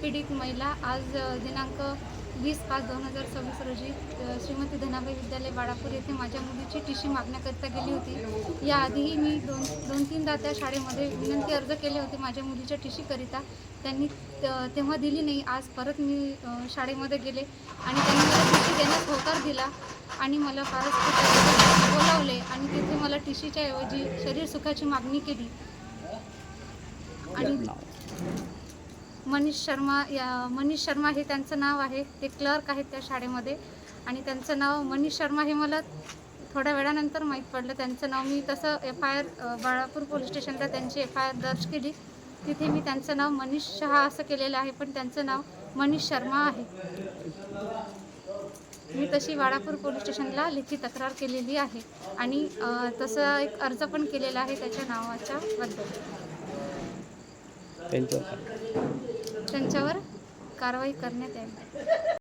पीडित महिला आज दिनांक 20/5/2026 रोजी श्रीमती धनाबाई विद्यालय बाळापूर येथे माझ्या मुलीची टीसी मागण्याकरिता गेली होती। याआधीही मी दोन-तीनदा त्या शाळेमध्ये विनंती अर्ज केले होते माझ्या मुलीच्या टीसीकरिता। त्यांनी तेव्हा दिली नाही। आज परत मी शाळेमध्ये गेले आणि त्यांनी मला टीसी देण्यास होकार दिला आणि मला फारच बोलावले आणि तिथे मला टीसीच्या ऐवजी शरीर सुखाची मागणी केली। आणि मनीष शर्मा हे त्यांचं नाव आहे। ते क्लर्क आहेत त्या शाळेमध्ये आणि त्यांचं नाव मनीष शर्मा हे मला थोड्या वेळानंतर माहीत पडलं। त्यांचं नाव मी तसं FIR बाळापूर पोलीस स्टेशनला त्यांची FIR दर्ज केली। तिथे मी त्यांचं नाव मनीष शहा असं केलेलं आहे, पण त्यांचं नाव मनीष शर्मा आहे। मी तशी बाळापूर पोलीस स्टेशनला लेखी तक्रार केलेली आहे आणि तसं एक अर्ज पण केलेला आहे त्याच्या नावाच्या बद्दल। त्यांच्यावर कारवाई करण्यात यावी।